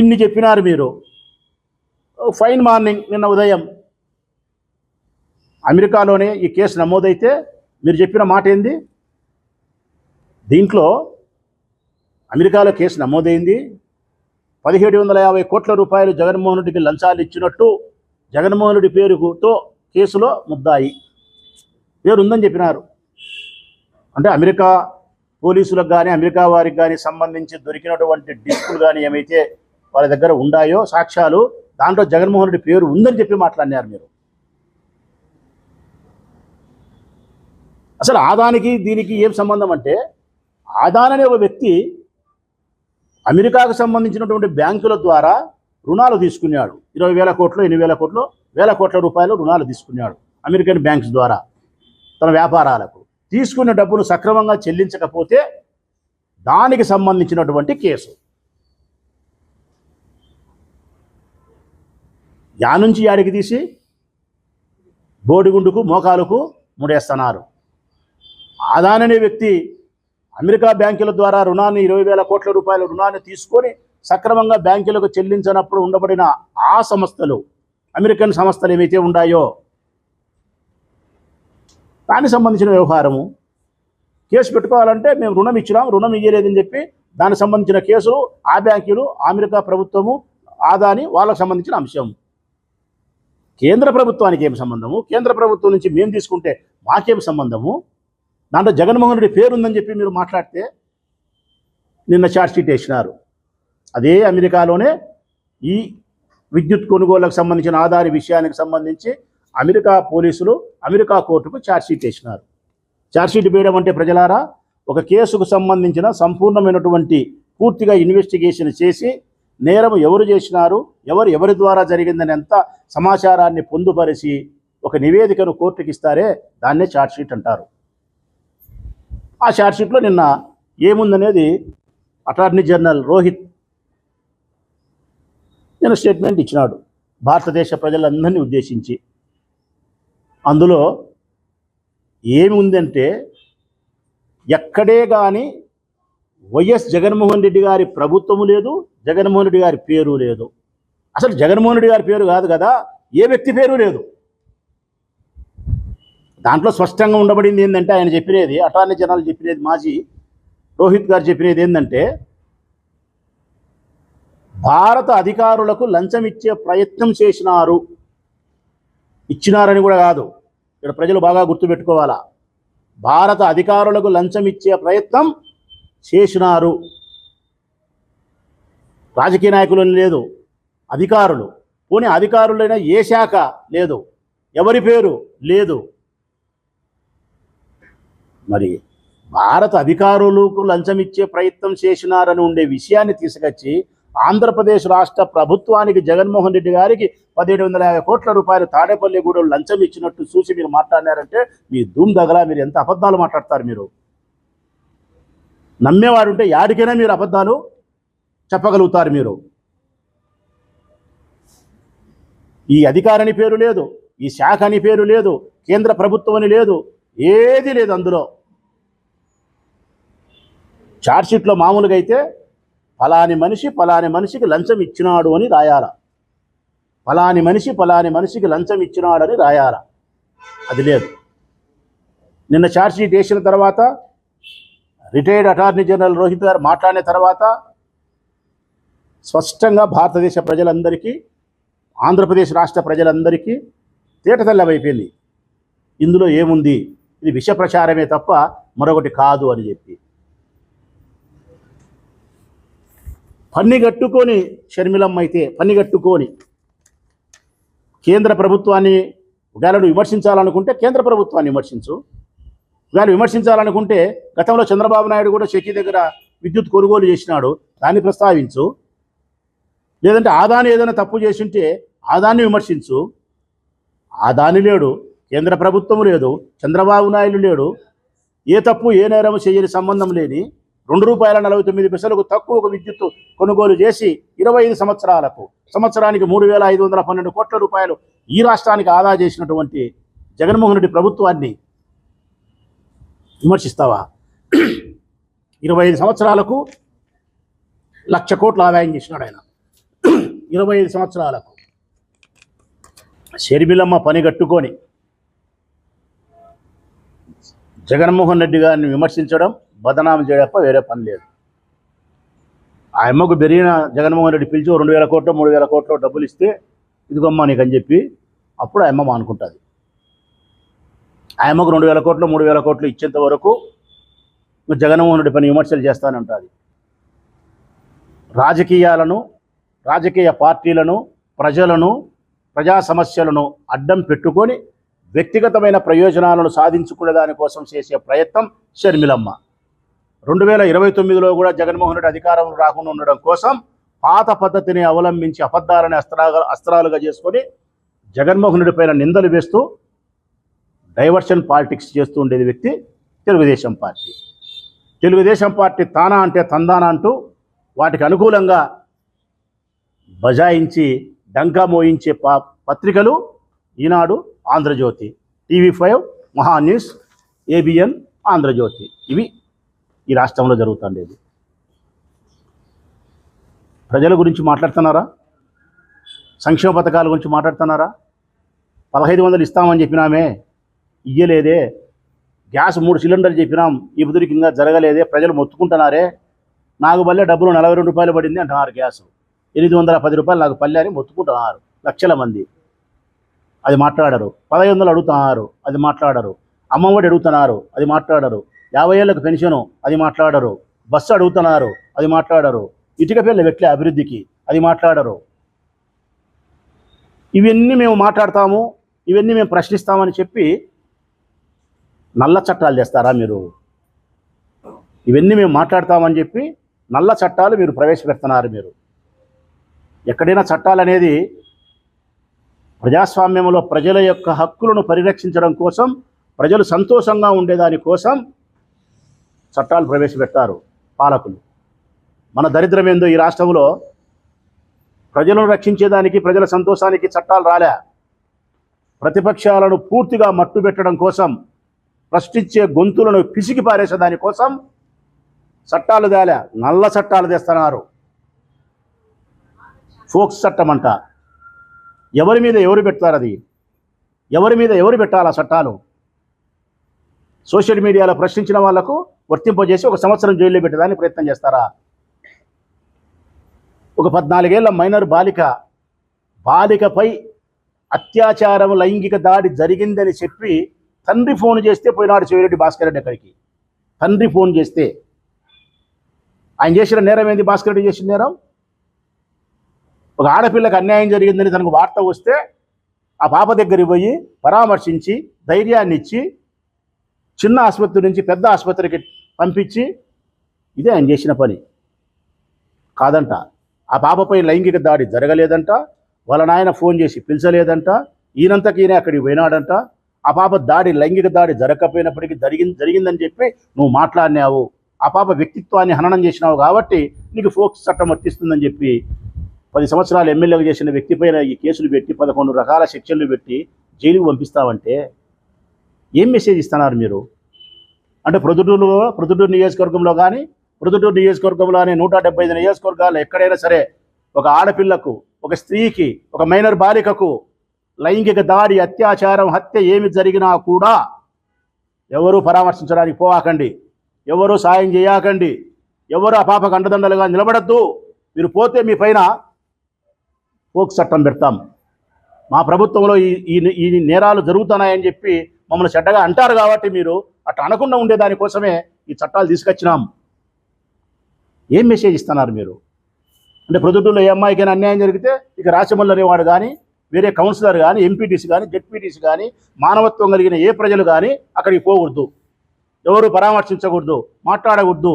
ఇన్ని చెప్పినారు మీరు. ఫైన్ మార్నింగ్ నిన్న ఉదయం అమెరికాలోనే ఈ కేసు నమోదైతే మీరు చెప్పిన మాట ఏంది? దీంట్లో అమెరికాలో కేసు నమోదైంది, 1750 కోట్ల రూపాయలు జగన్మోహన్ రెడ్డికి లంచాలు ఇచ్చినట్టు జగన్మోహన్ రెడ్డి పేరుతో కేసులో ముద్దాయి పేరు ఉందని చెప్పినారు. అంటే అమెరికా పోలీసులకు కానీ అమెరికా వారికి కానీ సంబంధించి దొరికినటువంటి డిస్కులు కానీ ఏమైతే వాళ్ళ దగ్గర ఉన్నాయో సాక్ష్యాలు, దాంట్లో జగన్మోహన్ రెడ్డి పేరు ఉందని చెప్పి మాట్లాడినారు మీరు. అసలు ఆదానికి దీనికి ఏం సంబంధం అంటే, ఆదాన్ అనే ఒక వ్యక్తి అమెరికాకు సంబంధించినటువంటి బ్యాంకుల ద్వారా రుణాలు తీసుకున్నాడు. 20,000 కోట్లు 8,000 కోట్లు వేల కోట్ల రూపాయలు రుణాలు తీసుకున్నాడు అమెరికన్ బ్యాంక్స్ ద్వారా తన వ్యాపారాలకు. తీసుకున్న డబ్బును సక్రమంగా చెల్లించకపోతే దానికి సంబంధించినటువంటి కేసు. యా నుంచి యాడికి తీసి బోడిగుండుకు మోకాలకు ముడేస్తున్నారు. ఆదాన్ అనే వ్యక్తి అమెరికా బ్యాంకుల ద్వారా రుణాన్ని 20,000 కోట్ల రూపాయల రుణాన్ని తీసుకొని సక్రమంగా బ్యాంకులకు చెల్లించినప్పుడు ఉండబడిన ఆ సంస్థలు, అమెరికన్ సంస్థలు ఏవైతే ఉన్నాయో దానికి సంబంధించిన వ్యవహారము. కేసు పెట్టుకోవాలంటే మేము రుణం ఇచ్చినాం, రుణం ఇయ్యలేదని చెప్పి దానికి సంబంధించిన కేసు ఆ బ్యాంకులు, అమెరికా ప్రభుత్వము, ఆదాని వాళ్ళకు సంబంధించిన అంశం. కేంద్ర ప్రభుత్వానికి ఏం సంబంధము? కేంద్ర ప్రభుత్వం నుంచి మేము తీసుకుంటే మాకేం సంబంధము? దాంట్లో జగన్మోహన్ రెడ్డి పేరు ఉందని చెప్పి మీరు మాట్లాడితే నిన్న ఛార్జ్షీట్ వేసినారు. అదే అమెరికాలోనే ఈ విద్యుత్ కొనుగోళ్లకు సంబంధించిన ఆదాని విషయానికి సంబంధించి అమెరికా పోలీసులు అమెరికా కోర్టుకు ఛార్జ్షీట్ వేసినారు. ఛార్జ్షీట్ వేయడం అంటే ప్రజలారా, ఒక కేసుకు సంబంధించిన సంపూర్ణమైనటువంటి పూర్తిగా ఇన్వెస్టిగేషన్ చేసి నేరం ఎవరు చేసినారు, ఎవరి ద్వారా జరిగిందని ఎంత సమాచారాన్ని పొందుపరిచి ఒక నివేదికను కోర్టుకి ఇస్తారే దాన్నే ఛార్జ్షీట్ అంటారు. ఆ ఛార్జ్షీట్లో నిన్న ఏముందనేది అటార్నీ జనరల్ రోహిత్ నిన్న స్టేట్మెంట్ ఇచ్చినాడు భారతదేశ ప్రజలందరినీ ఉద్దేశించి. అందులో ఏమి ఉందంటే, ఎక్కడే కానీ వైఎస్ జగన్మోహన్ రెడ్డి గారి ప్రభుత్వము లేదు, జగన్మోహన్ రెడ్డి గారి పేరు లేదు. అసలు జగన్మోహన్ రెడ్డి గారి పేరు కాదు కదా, ఏ వ్యక్తి పేరు లేదు. దాంట్లో స్పష్టంగా ఉండబడింది ఏంటంటే, ఆయన చెప్పినది, అటార్నీ జనరల్ చెప్పినది, మాజీ రోహిత్ గారు చెప్పినది ఏంటంటే, భారత అధికారులకు లంచం ఇచ్చే ప్రయత్నం చేసినారు. ఇచ్చినారని కూడా కాదు, ఇక్కడ ప్రజలు బాగా గుర్తుపెట్టుకోవాలా. భారత అధికారులకు లంచం ఇచ్చే ప్రయత్నం చేసినారు. రాజకీయ నాయకులు లేదు, అధికారులు. పోనీ అధికారులైనా ఏ శాఖ లేదు, ఎవరి పేరు లేదు. మరి భారత అధికారులకు లంచం ఇచ్చే ప్రయత్నం చేసినారని ఉండే విషయాన్ని తీసుకొచ్చి ఆంధ్రప్రదేశ్ రాష్ట్ర ప్రభుత్వానికి జగన్మోహన్ రెడ్డి గారికి 1750 కోట్ల రూపాయలు తాడేపల్లిగూడెం లంచం ఇచ్చినట్టు చూసి మీరు మాట్లాడినారంటే మీ ధూమ్ దగ్గర మీరు ఎంత అబద్ధాలు మాట్లాడతారు. మీరు నమ్మేవాడు ఉంటే యాడికైనా మీరు అబద్ధాలు చెప్పగలుగుతారు. మీరు ఈ అధికారిని పేరు లేదు, ఈ శాఖ అని పేరు లేదు, కేంద్ర ప్రభుత్వం అని లేదు, ఏది లేదు అందులో. ఛార్జ్షీట్లో మామూలుగా అయితే ఫలాని మనిషికి లంచం ఇచ్చినాడు అని రాయాల, ఫలాని మనిషికి లంచం ఇచ్చినాడని రాయాల. అది లేదు. నిన్న ఛార్జ్షీట్ వేసిన తర్వాత రిటైర్డ్ అటార్నీ జనరల్ రోహిత్ గారు మాట్లాడిన తర్వాత స్పష్టంగా భారతదేశ ప్రజలందరికీ, ఆంధ్రప్రదేశ్ రాష్ట్ర ప్రజలందరికీ తేటతెల్లమైపోయింది ఇందులో ఏముంది, ఇది విష ప్రచారమే తప్ప మరొకటి కాదు అని చెప్పి. పన్నిగట్టుకొని షర్మిలమ్మ అయితే పన్నిగట్టుకొని కేంద్ర ప్రభుత్వాన్ని ఒకవేళ విమర్శించాలనుకుంటే కేంద్ర ప్రభుత్వాన్ని విమర్శించు. ఒకవేళ విమర్శించాలనుకుంటే గతంలో చంద్రబాబు నాయుడు కూడా షెకి దగ్గర విద్యుత్ కొనుగోలు చేసినాడు, దాన్ని ప్రస్తావించు. లేదంటే ఆదాని ఏదైనా తప్పు చేసింటే ఆదాన్ని విమర్శించు. ఆదాని లేడు, కేంద్ర ప్రభుత్వం లేదు, చంద్రబాబు నాయుడు లేడు, ఏ తప్పు ఏ నేరము చేయని సంబంధం లేని ₹2.49 తక్కువ విద్యుత్ కొనుగోలు చేసి 25 సంవత్సరానికి 3,512 కోట్ల రూపాయలు ఈ రాష్ట్రానికి ఆదా చేసినటువంటి జగన్మోహన్ రెడ్డి ప్రభుత్వాన్ని విమర్శిస్తావా? 25 సంవత్సరాలకు 1,00,000 కోట్లు ఆదాయం చేసినాడు ఆయన. 25 సంవత్సరాలకు షర్మిలమ్మ పని కట్టుకొని జగన్మోహన్ రెడ్డి గారిని విమర్శించడం, బదనాం చేయడం వేరే పని లేదు. ఆ అమ్మకు పెరిగిన జగన్మోహన్ రెడ్డి పిలిచి 2,000 కోట్లు 3,000 కోట్లు డబ్బులు ఇస్తే ఇదిగమ్మా నీకు అని చెప్పి అప్పుడు ఆ అమ్మ మానుకుంటుంది. ఆ అమ్మకు 2,000 కోట్లు 3,000 కోట్లు ఇచ్చేంత వరకు జగన్మోహన్ రెడ్డి పని విమర్శలు చేస్తూనే ఉంటుంది. రాజకీయాలను, రాజకీయ పార్టీలను, ప్రజలను, ప్రజా సమస్యలను అడ్డం పెట్టుకొని వ్యక్తిగతమైన ప్రయోజనాలను సాధించుకునే దానికోసం చేసే ప్రయత్నం షర్మిలమ్మ. 2029లో కూడా జగన్మోహన్ రెడ్డి అధికారంలో రాకుండా ఉండడం కోసం పాత పద్ధతిని అవలంబించి అబద్ధాలని అస్త్రాలుగా చేసుకొని జగన్మోహన్ రెడ్డి పైన నిందలు వేస్తూ డైవర్షన్ పాలిటిక్స్ చేస్తూ ఉండేది వ్యక్తి తెలుగుదేశం పార్టీ. తెలుగుదేశం పార్టీ తానా అంటే తందానా అంటూ వాటికి అనుకూలంగా బజాయించి డంకా మోయించే పత్రికలు ఈనాడు, ఆంధ్రజ్యోతి, TV5, మహాన్యూస్, ABN, ఆంధ్రజ్యోతి. ఇవి ఈ రాష్ట్రంలో జరుగుతుండేది. ప్రజల గురించి మాట్లాడుతున్నారా? సంక్షేమ పథకాల గురించి మాట్లాడుతున్నారా? 1,500 ఇస్తామని చెప్పినామే, ఇయ్యలేదే. గ్యాస్ 3 సిలిండర్లు చెప్పినాం, ఈ బుదురికి ఇంకా జరగలేదే. ప్రజలు మొత్తుకుంటున్నారే. నాకు పల్లె డబ్బులు 42 రూపాయలు పడింది అంటున్నారు. గ్యాస్ 810 రూపాయలు నాకు పల్లె అని మొత్తుకుంటున్నారు లక్షల మంది. అది మాట్లాడరు. 1,500 అడుగుతున్నారు, అది మాట్లాడరు. అమ్మఒడి అడుగుతున్నారు, అది మాట్లాడరు. 50 ఏళ్ళకు పెన్షను, అది మాట్లాడరు. బస్సు అడుగుతున్నారు, అది మాట్లాడరు. ఇటుక పిల్ల పెట్టలే అభివృద్ధికి, అది మాట్లాడరు. ఇవన్నీ మేము మాట్లాడతాము, ఇవన్నీ మేము ప్రశ్నిస్తామని చెప్పి నల్ల చట్టాలు చేస్తారా మీరు? ఇవన్నీ మేము మాట్లాడతామని చెప్పి నల్ల చట్టాలు మీరు ప్రవేశపెడుతున్నారు. మీరు ఎక్కడైనా చట్టాలు అనేది ప్రజాస్వామ్యంలో ప్రజల యొక్క హక్కులను పరిరక్షించడం కోసం, ప్రజలు సంతోషంగా ఉండేదాని కోసం చట్టాలు ప్రవేశపెడతారు పాలకులు. మన దరిద్రం ఏందో ఈ రాష్ట్రంలో ప్రజలను రక్షించేదానికి, ప్రజల సంతోషానికి చట్టాలు రాలే. ప్రతిపక్షాలను పూర్తిగా మట్టుబెట్టడం కోసం, ప్రశ్నించే గొంతులను పిసికి పారేసేదాని కోసం చట్టాలు తేలే. నల్ల చట్టాలు తెస్తున్నారు. ఫోక్స్ చట్టం అంట. ఎవరి మీద ఎవరు పెడతారు? అది ఎవరి మీద ఎవరు పెట్టాలి ఆ చట్టాలు? సోషల్ మీడియాలో ప్రశ్నించిన వాళ్లకు వర్తింపజేసి 1 సంవత్సరం జైల్లో పెట్టేదానికి ప్రయత్నం చేస్తారా? ఒక 14 ఏళ్ల మైనర్ బాలికపై అత్యాచారం, లైంగిక దాడి జరిగిందని చెప్పి తండ్రి ఫోన్ చేస్తే పోయినాడు చెవిరెడ్డి భాస్కర్ రెడ్డి అక్కడికి. తండ్రి ఫోన్ చేస్తే ఆయన చేసిన నేరం ఏంది? భాస్కర్ రెడ్డి చేసిన నేరం ఒక ఆడపిల్లకి అన్యాయం జరిగిందని తనకు వార్త వస్తే ఆ పాప దగ్గరికి పోయి పరామర్శించి ధైర్యాన్ని ఇచ్చి చిన్న ఆసుపత్రి నుంచి పెద్ద ఆసుపత్రికి పంపించి, ఇదే ఆయన చేసిన పని కాదంట. ఆ పాపపై లైంగిక దాడి జరగలేదంట. వాళ్ళ నాయన ఫోన్ చేసి పిలిచలేదంట. ఈయనంతకి ఈయన అక్కడికి పోయినాడంట. ఆ పాప లైంగిక దాడి జరగకపోయినప్పటికీ జరిగిందని చెప్పి నువ్వు మాట్లాడినావు. ఆ పాప వ్యక్తిత్వాన్ని హననం చేసినావు కాబట్టి నీకు ఫోక్స్ చట్టం వర్తిస్తుందని చెప్పి 10 సంవత్సరాలు ఎమ్మెల్యేగా చేసిన వ్యక్తిపైన ఈ కేసులు పెట్టి 11 రకాల సెక్షన్లు పెట్టి జైలుకు పంపిస్తావంటే ఏం మెసేజ్ ఇస్తున్నారు మీరు? అంటే ప్రొద్దుటూరు నియోజకవర్గంలో కానీ, ప్రొద్దుటూరు నియోజకవర్గంలోని 175 నియోజకవర్గాలు ఎక్కడైనా సరే ఒక ఆడపిల్లకు, ఒక స్త్రీకి, ఒక మైనర్ బాలికకు లైంగిక దాడి, అత్యాచారం, హత్య ఏమి జరిగినా కూడా ఎవరూ పరామర్శించడానికి పోవాకండి, ఎవరూ సాయం చేయకండి, ఎవరు ఆ పాపకు అండదండలుగా నిలబడద్దు. మీరు పోతే మీ పైన ఫోక్స్ చట్టం పెడతాం. మా ప్రభుత్వంలో ఈ నేరాలు జరుగుతున్నాయని చెప్పి మమ్మల్ని చెడ్డగా అంటారు కాబట్టి మీరు అట్లా అనకుండా ఉండేదానికోసమే ఈ చట్టాలు తీసుకొచ్చినాం. ఏం మెసేజ్ ఇస్తున్నారు మీరు? అంటే ప్రొద్దుటూరులో ఏ అమ్మాయికైనా అన్యాయం జరిగితే ఇక రాచమల్లు అనేవాడు కానీ, వేరే కౌన్సిలర్ కానీ, ఎంపీటీసీ కానీ, జెడ్పీటీసీ కానీ, మానవత్వం కలిగిన ఏ ప్రజలు కానీ అక్కడికి పోకూడదు, ఎవరు పరామర్శించకూడదు, మాట్లాడకూడదు.